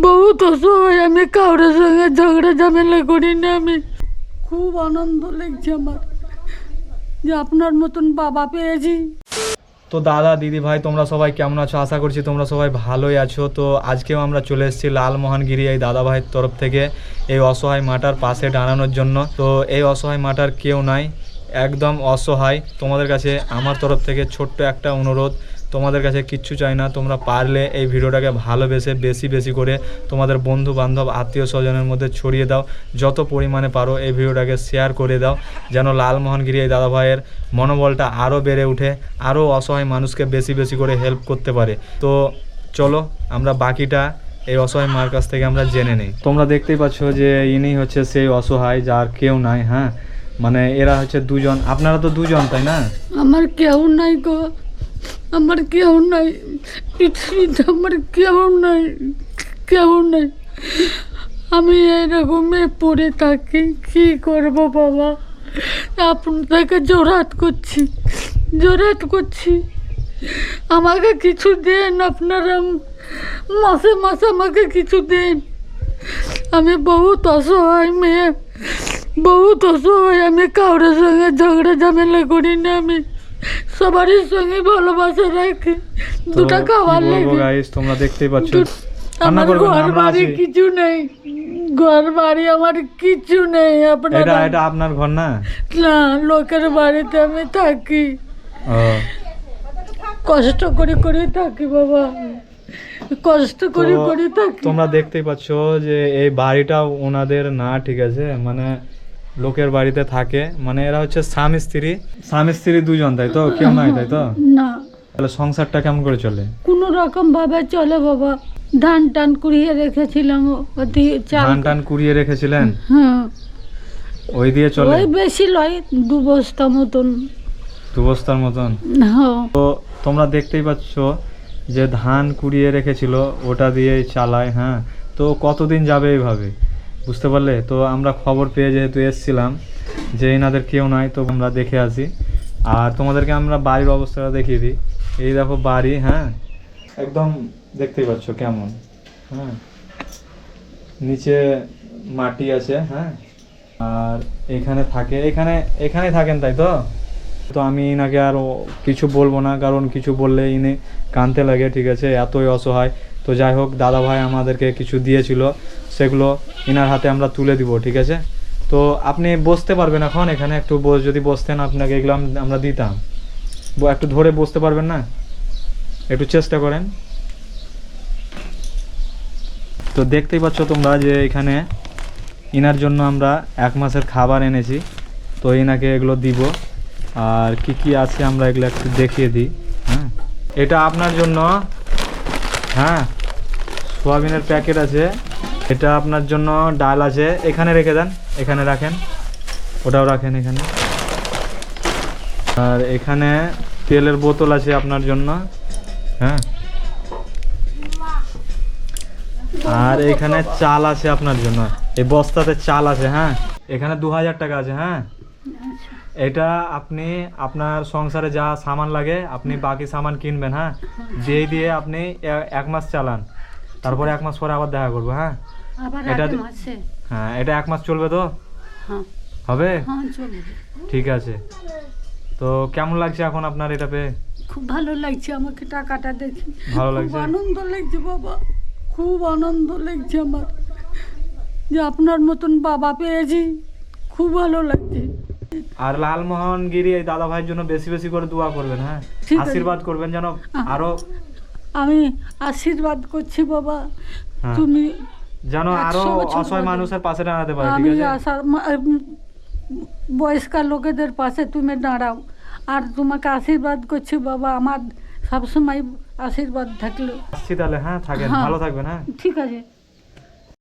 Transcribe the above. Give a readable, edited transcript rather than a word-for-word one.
বহুত অসহায়, আমি কারোর সঙ্গে ঝগড়া ঝামেলা করি না। আমি খুব আনন্দ লাগছে আমার যে আপনার মতন বাবা পেয়েছি। তো দাদা দিদি ভাই তোমরা সবাই কেমন আছো? আশা করছি তোমরা সবাই ভালোই আছো। তো আজকেও আমরা চলে এসেছি লালমোহনগিরি এই দাদা ভাইয়ের তরফ থেকে এই অসহায় মাটার পাশে দাঁড়ানোর জন্য। তো এই অসহায় মাটার কেউ নাই, একদম অসহায়। তোমাদের কাছে আমার তরফ থেকে ছোট্ট একটা অনুরোধ, তোমাদের কাছে কিচ্ছু চাই না, তোমরা পারলে এই ভিডিওটাকে ভালোবেসে বেশি বেশি করে তোমাদের বন্ধু বান্ধব আত্মীয় স্বজনের মধ্যে ছড়িয়ে দাও। যত পরিমাণে পারো এই ভিডিওটাকে শেয়ার করে দাও, যেন লালমোহনগিরি এই দাদা ভাইয়ের মনোবলটা আরও বেড়ে উঠে, আরও অসহায় মানুষকে বেশি বেশি করে হেল্প করতে পারে। তো চলো আমরা বাকিটা এই অসহায় মার কাছ থেকে আমরা জেনে নিই। তোমরা দেখতেই পাচ্ছ যে ইনি হচ্ছে সেই অসহায় যার কেউ নাই। হ্যাঁ, মানে এরা হচ্ছে দুজন, আপনারা তো দুজন তাই না? আমার কেউ নাই গো, আমার কেউ নাই পৃথিবীতে, আমার কেউ নাই, কেউ নাই। আমি এরকমই পড়ে থাকি, কি করব বাবা? আপনাকে জোরাত করছি, জোরাত করছি, আমাকে কিছু দেন আপনারা, মাসে মাসে আমাকে কিছু দেন। আমি বহুত অসহায় মেয়ে, বহুত অসহায়। আমি কারোর সঙ্গে ঝগড়া ঝামেলা করি না। আমি সবারই সঙ্গে ভালোবাসা রাখি। দুটা খাবার লাগে। গাইস তোমরা দেখতেই পাচ্ছ, আমার ঘর বাড়ি কিছু নেই, ঘর বাড়ি আমার কিছু নেই। এটা আপনার ঘর না? না, লোকের বাড়িতে আমি থাকি, কষ্ট করে করে থাকি বাবা, কষ্ট করে করে থাকি। তোমরা দেখতেই পাচ্ছ যে এই বাড়িটা ওনাদের না, ঠিক আছে? মানে লোকের বাড়িতে থাকে, মানে এরা হচ্ছে স্বামী স্ত্রী দুজন, তাই তো? কেউ নাই তাই তো? না। তাহলে সংসারটা কেমন করে চলে? কোন রকম ভাবে চলে বাবা। ধান টান কুড়িয়ে রেখেছিলাম, ধান টান কুড়িয়ে রেখেছিলেন? হ্যাঁ, ওই দিয়ে চলে? ওই বেশি লয়, 2 বস্তা মতন। 2 বস্তার মতন? হ্যাঁ। তো তোমরা দেখতেই পাচ্ছ যে ধান কুড়িয়ে রেখেছিল, ওটা দিয়েই চালায়। হ্যাঁ, তো কতদিন যাবে এইভাবে, বুঝতে পারলে? তো আমরা খবর পেয়ে যেহেতু এসছিলাম যে এনাদের কেউ নাই, তো আমরা দেখে আসি। আর তোমাদেরকে আমরা বাড়ির অবস্থাটা দেখিয়ে দিই। এই দেখো বাড়ি, হ্যাঁ, একদম দেখতেই পাচ্ছ কেমন। হ্যাঁ, নিচে মাটি আছে। হ্যাঁ, আর এখানে থাকে, এখানে থাকেন তাই তো? তো আমি ইনাকে আর কিছু বলবো না, কারণ কিছু বললে ইনি কাঁদতে লাগে, ঠিক আছে? এতই অসহায়। তো যাই হোক, দাদা ভাই আমাদেরকে কিছু দিয়েছিল, সেগুলো ইনার হাতে আমরা তুলে দিব, ঠিক আছে? তো আপনি বসতে পারবেন এখন এখানে? একটু যদি বসতেন, আপনাকে এগুলো আমরা দিতাম। একটু ধরে বসতে পারবেন না? একটু চেষ্টা করেন। তো দেখতেই পাচ্ছ তোমরা যে এখানে ইনার জন্য আমরা 1 মাসের খাবার এনেছি। তো ইনাকে এগুলো দিব। আর কি কি আছে আমরা এগুলো একটু দেখিয়ে দিই। হ্যাঁ, এটা আপনার জন্য। হ্যাঁ, সোয়াবিনের প্যাকেট আছে। এটা আপনার জন্য ডাল আছে, এখানে রেখে দেন, এখানে রাখেন, ওটাও রাখেন এখানে। আর এখানে তেলের বোতল আছে আপনার জন্য। হ্যাঁ, আর এখানে চাল আছে আপনার জন্য, এই বস্তাতে চাল আছে। হ্যাঁ, এখানে 2000 টাকা আছে। হ্যাঁ, এটা আপনি আপনার সংসারে যা সামান লাগে আপনি বাকি সামান কিনবেন। হ্যাঁ, দিয়ে আপনি 1 মাস চালান, তারপরে 1 মাস পরে আবার দেখা করবো। হ্যাঁ, এটা হ্যাঁ, এটা 1 মাস চলবে তো? হবে? ঠিক আছে। তো কেমন লাগছে এখন আপনার এটা পেয়ে? খুব ভালো লাগছে, আমাকে টাকাটা দেখে ভালো লাগছে, আনন্দ লাগছে বাবা, খুব আনন্দ লাগছে আমার যে আপনার মতন বাবা পেয়েছি, খুব ভালো লাগছে। আর লালমোহনগিরি এই দাদা ভাইয়ের জন্য বেশি বেশি করে দোয়া করবেন। হ্যাঁ, আশীর্বাদ করবেন যেন আরো। আমি আশীর্বাদ করছি বাবা, তুমি যেন আরো অসহায় মানুষের পাশে দাঁড়াতে পারো, ঠিক আছে? বয়স্ক লোকেদের পাশে তুমি দাঁড়াও। আর তোমাকে আশীর্বাদ করছি বাবা, আমার সবসময় আশীর্বাদ থাকলো। আসছি তাহলে। হ্যাঁ, থাকেন, ভালো থাকবেন। হ্যাঁ, ঠিক আছে।